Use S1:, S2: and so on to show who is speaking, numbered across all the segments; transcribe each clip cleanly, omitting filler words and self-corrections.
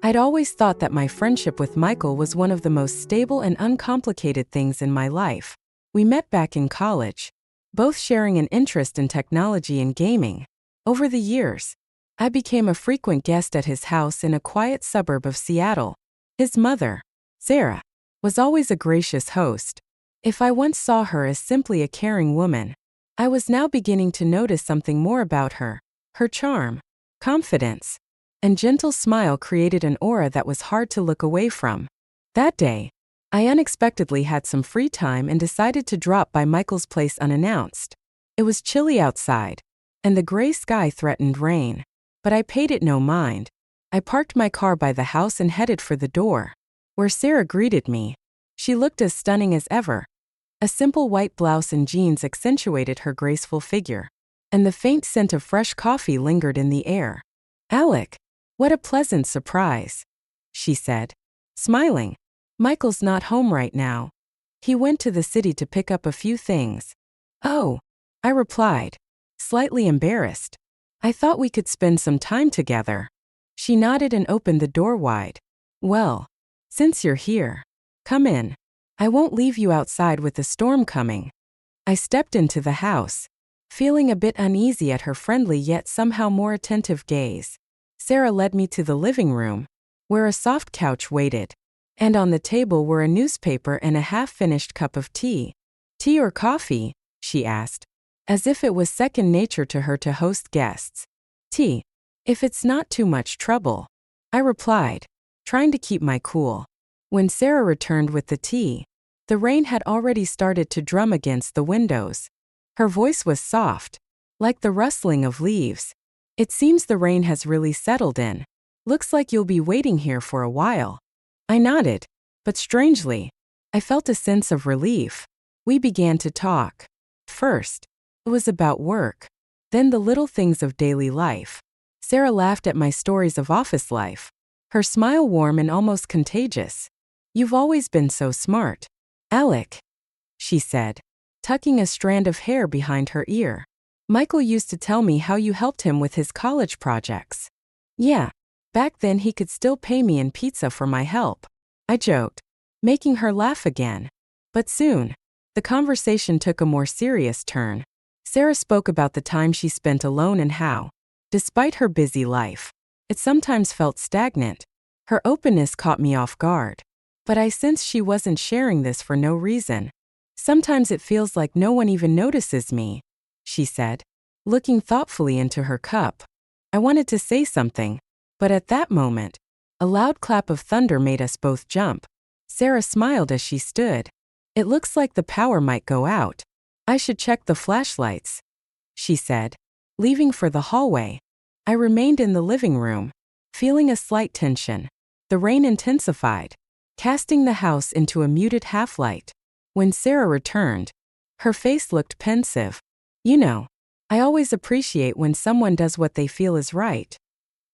S1: I'd always thought that my friendship with Michael was one of the most stable and uncomplicated things in my life. We met back in college, both sharing an interest in technology and gaming. Over the years, I became a frequent guest at his house in a quiet suburb of Seattle. His mother, Sarah, was always a gracious host. If I once saw her as simply a caring woman, I was now beginning to notice something more about her. Her charm, confidence, and gentle smile created an aura that was hard to look away from. That day, I unexpectedly had some free time and decided to drop by Michael's place unannounced. It was chilly outside, and the gray sky threatened rain, but I paid it no mind. I parked my car by the house and headed for the door, where Sarah greeted me. She looked as stunning as ever. A simple white blouse and jeans accentuated her graceful figure, and the faint scent of fresh coffee lingered in the air. "Alec, what a pleasant surprise," she said, smiling. "Michael's not home right now. He went to the city to pick up a few things." "Oh," I replied, slightly embarrassed. "I thought we could spend some time together." She nodded and opened the door wide. "Well, since you're here, come in. I won't leave you outside with the storm coming." I stepped into the house, feeling a bit uneasy at her friendly yet somehow more attentive gaze. Sarah led me to the living room, where a soft couch waited, and on the table were a newspaper and a half-finished cup of tea. "Tea or coffee?" she asked, as if it was second nature to her to host guests. "Tea, if it's not too much trouble," I replied, trying to keep my cool. When Sarah returned with the tea, the rain had already started to drum against the windows. Her voice was soft, like the rustling of leaves. "It seems the rain has really settled in. Looks like you'll be waiting here for a while." I nodded, but strangely, I felt a sense of relief. We began to talk. First, it was about work, then the little things of daily life. Sarah laughed at my stories of office life, her smile warm and almost contagious. "You've always been so smart, Alec," she said, tucking a strand of hair behind her ear. "Michael used to tell me how you helped him with his college projects." "Yeah, back then he could still pay me in pizza for my help," I joked, making her laugh again. But soon, the conversation took a more serious turn. Sarah spoke about the time she spent alone and how, despite her busy life, it sometimes felt stagnant. Her openness caught me off guard, but I sensed she wasn't sharing this for no reason. "Sometimes it feels like no one even notices me," she said, looking thoughtfully into her cup. I wanted to say something, but at that moment, a loud clap of thunder made us both jump. Sarah smiled as she stood. "It looks like the power might go out. I should check the flashlights," she said, leaving for the hallway. I remained in the living room, feeling a slight tension. The rain intensified, casting the house into a muted half-light. When Sarah returned, her face looked pensive. "You know, I always appreciate when someone does what they feel is right,"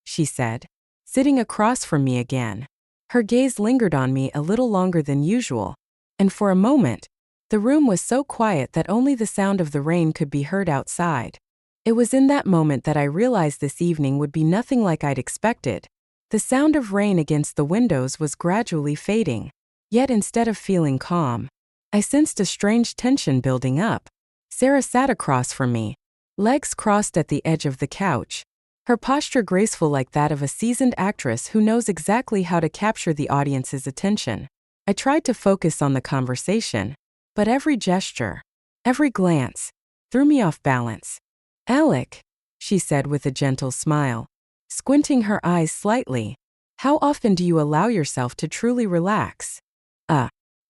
S1: she said, sitting across from me again. Her gaze lingered on me a little longer than usual, and for a moment, the room was so quiet that only the sound of the rain could be heard outside. It was in that moment that I realized this evening would be nothing like I'd expected. The sound of rain against the windows was gradually fading, yet instead of feeling calm, I sensed a strange tension building up. Sarah sat across from me, legs crossed at the edge of the couch, her posture graceful like that of a seasoned actress who knows exactly how to capture the audience's attention. I tried to focus on the conversation, but every gesture, every glance, threw me off balance. "Alec," she said with a gentle smile, squinting her eyes slightly, "how often do you allow yourself to truly relax?"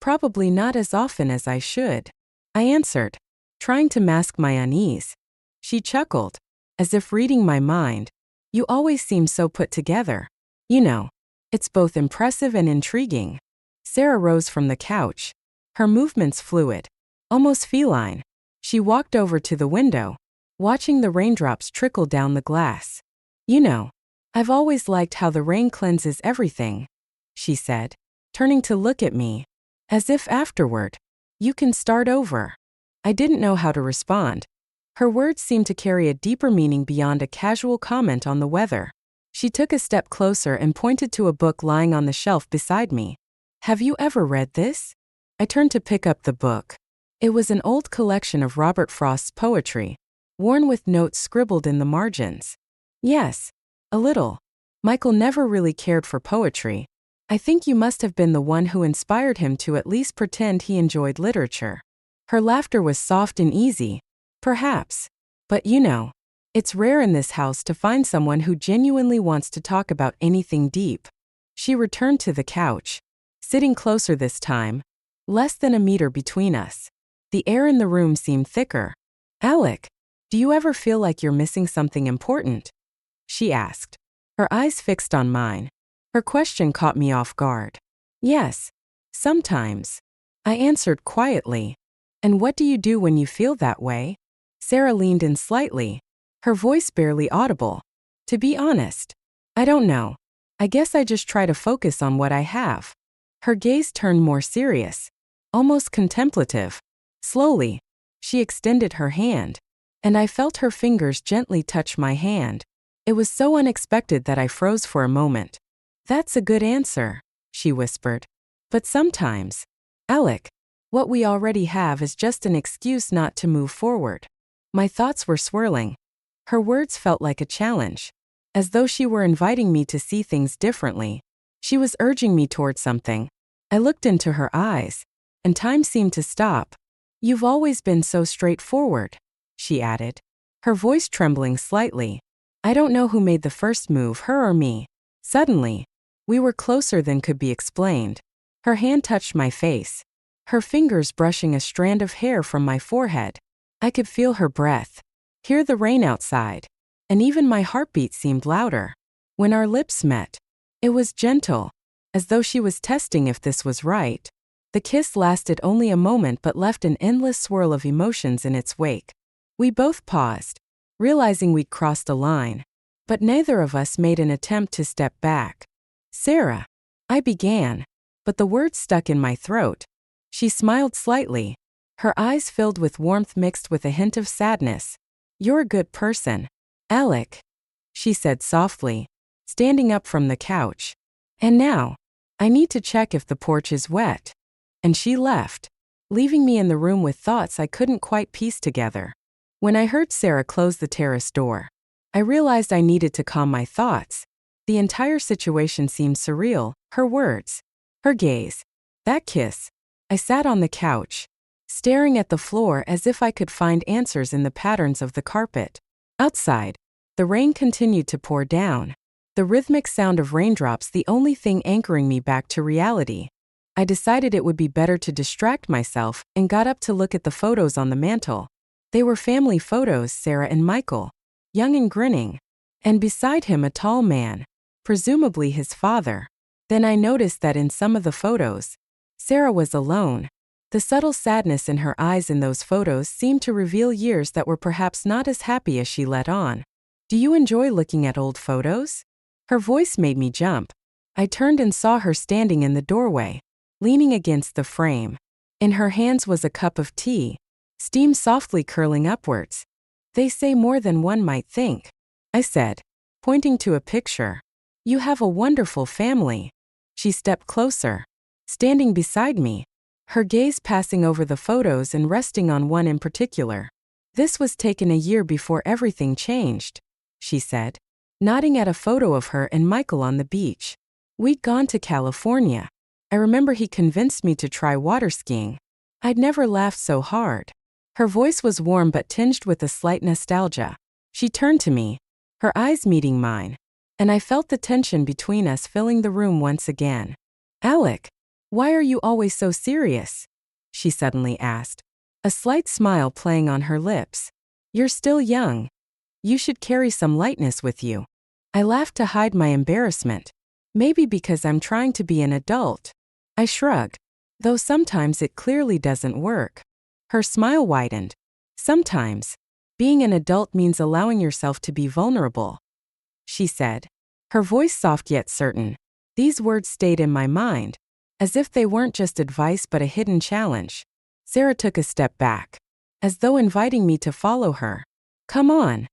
S1: Probably not as often as I should," I answered, trying to mask my unease. She chuckled, as if reading my mind. "You always seem so put together. You know, it's both impressive and intriguing." Sarah rose from the couch, her movements fluid, almost feline. She walked over to the window, watching the raindrops trickle down the glass. "You know, I've always liked how the rain cleanses everything," she said, turning to look at me, as if afterward, "You can start over." I didn't know how to respond. Her words seemed to carry a deeper meaning beyond a casual comment on the weather. She took a step closer and pointed to a book lying on the shelf beside me. Have you ever read this? I turned to pick up the book. It was an old collection of Robert Frost's poetry, worn with notes scribbled in the margins. Yes, a little. Michael never really cared for poetry. I think you must have been the one who inspired him to at least pretend he enjoyed literature. Her laughter was soft and easy. Perhaps. But you know, it's rare in this house to find someone who genuinely wants to talk about anything deep. She returned to the couch, sitting closer this time, less than a meter between us. The air in the room seemed thicker. Alec, do you ever feel like you're missing something important? She asked, her eyes fixed on mine. Her question caught me off guard. Yes, sometimes, I answered quietly. And what do you do when you feel that way? Sarah leaned in slightly, her voice barely audible. To be honest, I don't know. I guess I just try to focus on what I have. Her gaze turned more serious, almost contemplative. Slowly, she extended her hand, and I felt her fingers gently touch my hand. It was so unexpected that I froze for a moment. That's a good answer, she whispered. But sometimes, Alec, what we already have is just an excuse not to move forward. My thoughts were swirling. Her words felt like a challenge, as though she were inviting me to see things differently. She was urging me toward something. I looked into her eyes, and time seemed to stop. You've always been so straightforward, she added, her voice trembling slightly. I don't know who made the first move, her or me. Suddenly, we were closer than could be explained. Her hand touched my face, her fingers brushing a strand of hair from my forehead. I could feel her breath, hear the rain outside, and even my heartbeat seemed louder. When our lips met, it was gentle, as though she was testing if this was right. The kiss lasted only a moment but left an endless swirl of emotions in its wake. We both paused, realizing we'd crossed a line, but neither of us made an attempt to step back. Sarah, I began, but the words stuck in my throat. She smiled slightly, her eyes filled with warmth mixed with a hint of sadness. You're a good person, Alec, she said softly, standing up from the couch. And now, I need to check if the porch is wet. And she left, leaving me in the room with thoughts I couldn't quite piece together. When I heard Sarah close the terrace door, I realized I needed to calm my thoughts. The entire situation seemed surreal, her words, her gaze, that kiss. I sat on the couch, staring at the floor as if I could find answers in the patterns of the carpet. Outside, the rain continued to pour down, the rhythmic sound of raindrops the only thing anchoring me back to reality. I decided it would be better to distract myself and got up to look at the photos on the mantel. They were family photos, Sarah and Michael, young and grinning, and beside him a tall man, presumably his father. Then I noticed that in some of the photos, Sarah was alone. The subtle sadness in her eyes in those photos seemed to reveal years that were perhaps not as happy as she let on. Do you enjoy looking at old photos? Her voice made me jump. I turned and saw her standing in the doorway, leaning against the frame. In her hands was a cup of tea, steam softly curling upwards. They say more than one might think, I said, pointing to a picture. You have a wonderful family. She stepped closer, standing beside me, her gaze passing over the photos and resting on one in particular. This was taken a year before everything changed, she said, nodding at a photo of her and Michael on the beach. We'd gone to California. I remember he convinced me to try water skiing. I'd never laughed so hard. Her voice was warm but tinged with a slight nostalgia. She turned to me, her eyes meeting mine, and I felt the tension between us filling the room once again. Alec, why are you always so serious? She suddenly asked, a slight smile playing on her lips. You're still young. You should carry some lightness with you. I laughed to hide my embarrassment. Maybe because I'm trying to be an adult. I shrugged, though sometimes it clearly doesn't work. Her smile widened. Sometimes, being an adult means allowing yourself to be vulnerable, she said, her voice soft yet certain. These words stayed in my mind, as if they weren't just advice but a hidden challenge. Sarah took a step back, as though inviting me to follow her. Come on,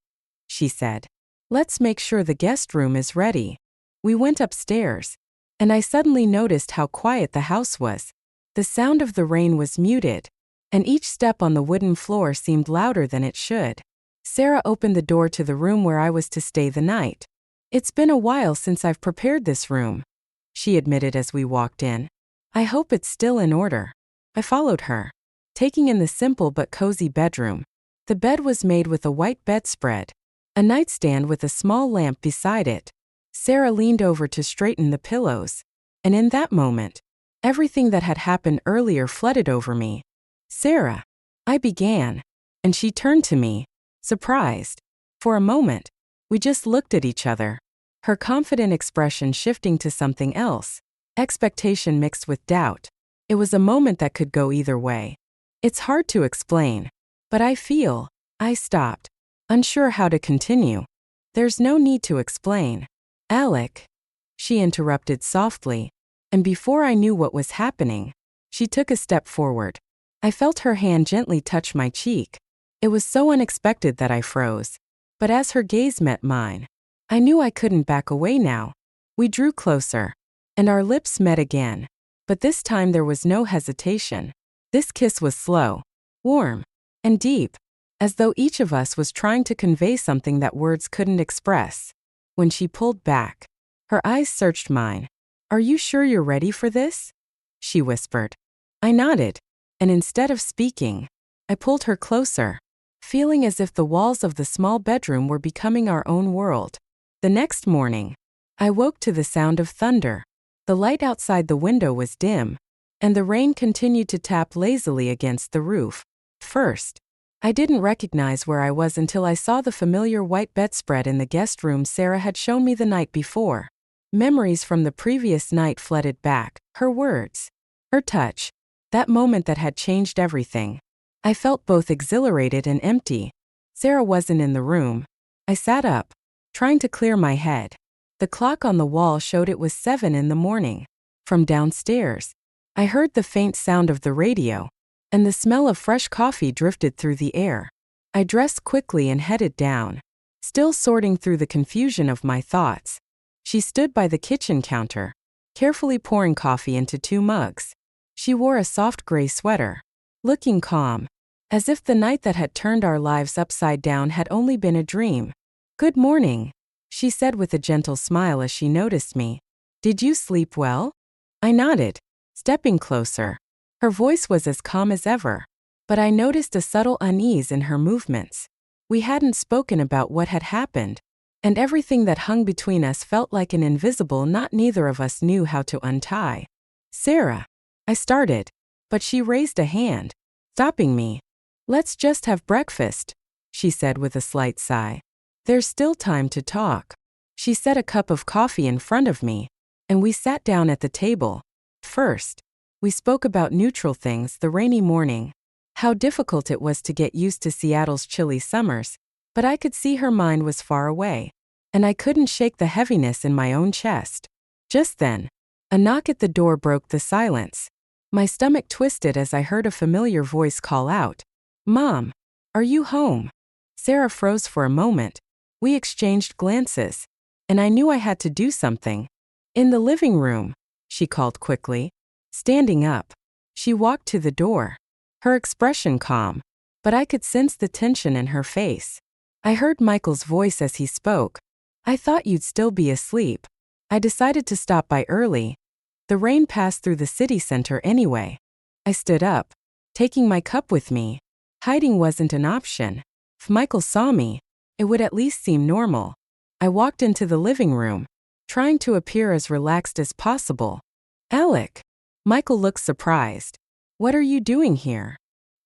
S1: she said. Let's make sure the guest room is ready. We went upstairs, and I suddenly noticed how quiet the house was. The sound of the rain was muted, and each step on the wooden floor seemed louder than it should. Sarah opened the door to the room where I was to stay the night. It's been a while since I've prepared this room, she admitted as we walked in. I hope it's still in order. I followed her, taking in the simple but cozy bedroom. The bed was made with a white bedspread, a nightstand with a small lamp beside it. Sarah leaned over to straighten the pillows, and in that moment, everything that had happened earlier flooded over me. Sarah, I began, and she turned to me, surprised. For a moment, we just looked at each other, her confident expression shifting to something else, expectation mixed with doubt. It was a moment that could go either way. It's hard to explain, but I stopped, unsure how to continue. There's no need to explain. Alec, she interrupted softly, and before I knew what was happening, she took a step forward. I felt her hand gently touch my cheek. It was so unexpected that I froze. But as her gaze met mine, I knew I couldn't back away now. We drew closer, and our lips met again. But this time there was no hesitation. This kiss was slow, warm, and deep, as though each of us was trying to convey something that words couldn't express. When she pulled back, her eyes searched mine. "Are you sure you're ready for this?" she whispered. I nodded, and instead of speaking, I pulled her closer, feeling as if the walls of the small bedroom were becoming our own world. The next morning, I woke to the sound of thunder. The light outside the window was dim, and the rain continued to tap lazily against the roof. First, I didn't recognize where I was until I saw the familiar white bedspread in the guest room Sarah had shown me the night before. Memories from the previous night flooded back, her words, her touch, that moment that had changed everything. I felt both exhilarated and empty. Sarah wasn't in the room. I sat up, trying to clear my head. The clock on the wall showed it was 7 in the morning. From downstairs, I heard the faint sound of the radio, and the smell of fresh coffee drifted through the air. I dressed quickly and headed down, still sorting through the confusion of my thoughts. She stood by the kitchen counter, carefully pouring coffee into 2 mugs. She wore a soft gray sweater, looking calm, as if the night that had turned our lives upside down had only been a dream. "Good morning," she said with a gentle smile as she noticed me. "Did you sleep well?" I nodded, stepping closer. Her voice was as calm as ever, but I noticed a subtle unease in her movements. We hadn't spoken about what had happened, and everything that hung between us felt like an invisible knot neither of us knew how to untie. "Sarah," I started, but she raised a hand, stopping me. "Let's just have breakfast," she said with a slight sigh. "There's still time to talk." She set a cup of coffee in front of me, and we sat down at the table. First, we spoke about neutral things, the rainy morning, how difficult it was to get used to Seattle's chilly summers, but I could see her mind was far away, and I couldn't shake the heaviness in my own chest. Just then, a knock at the door broke the silence. My stomach twisted as I heard a familiar voice call out, "Mom, are you home?" Sarah froze for a moment. We exchanged glances, and I knew I had to do something. "In the living room," she called quickly. Standing up, she walked to the door, her expression calm, but I could sense the tension in her face. I heard Michael's voice as he spoke. "I thought you'd still be asleep. I decided to stop by early. The rain passed through the city center anyway." I stood up, taking my cup with me. Hiding wasn't an option. If Michael saw me, it would at least seem normal. I walked into the living room, trying to appear as relaxed as possible. "Alec." Michael looked surprised. "What are you doing here?"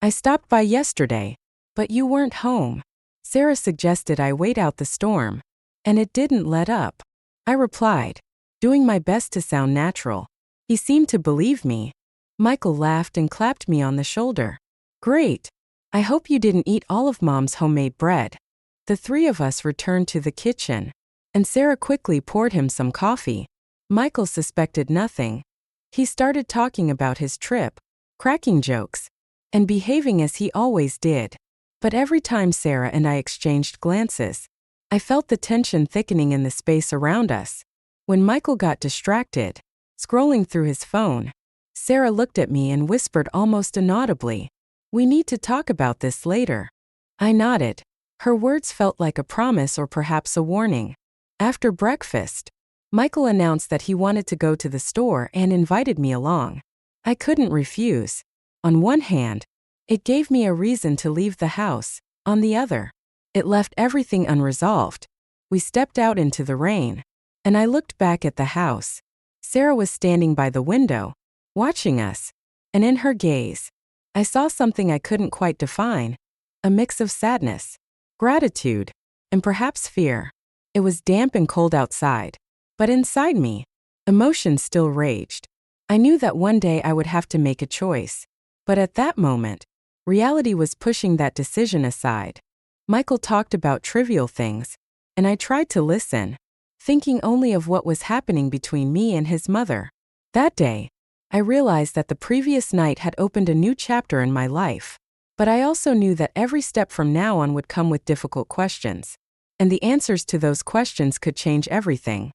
S1: "I stopped by yesterday, but you weren't home." Sarah suggested I wait out the storm, and it didn't let up. I replied, doing my best to sound natural. He seemed to believe me. Michael laughed and clapped me on the shoulder. "Great. I hope you didn't eat all of Mom's homemade bread." The 3 of us returned to the kitchen, and Sarah quickly poured him some coffee. Michael suspected nothing. He started talking about his trip, cracking jokes, and behaving as he always did. But every time Sarah and I exchanged glances, I felt the tension thickening in the space around us. When Michael got distracted, scrolling through his phone, Sarah looked at me and whispered almost inaudibly, "We need to talk about this later." I nodded. Her words felt like a promise or perhaps a warning. After breakfast, Michael announced that he wanted to go to the store and invited me along. I couldn't refuse. On one hand, it gave me a reason to leave the house. On the other, it left everything unresolved. We stepped out into the rain, and I looked back at the house. Sarah was standing by the window, watching us, and in her gaze, I saw something I couldn't quite define, a mix of sadness, gratitude, and perhaps fear. It was damp and cold outside, but inside me, emotion still raged. I knew that one day I would have to make a choice, but at that moment, reality was pushing that decision aside. Michael talked about trivial things, and I tried to listen, thinking only of what was happening between me and his mother. That day, I realized that the previous night had opened a new chapter in my life, but I also knew that every step from now on would come with difficult questions, and the answers to those questions could change everything.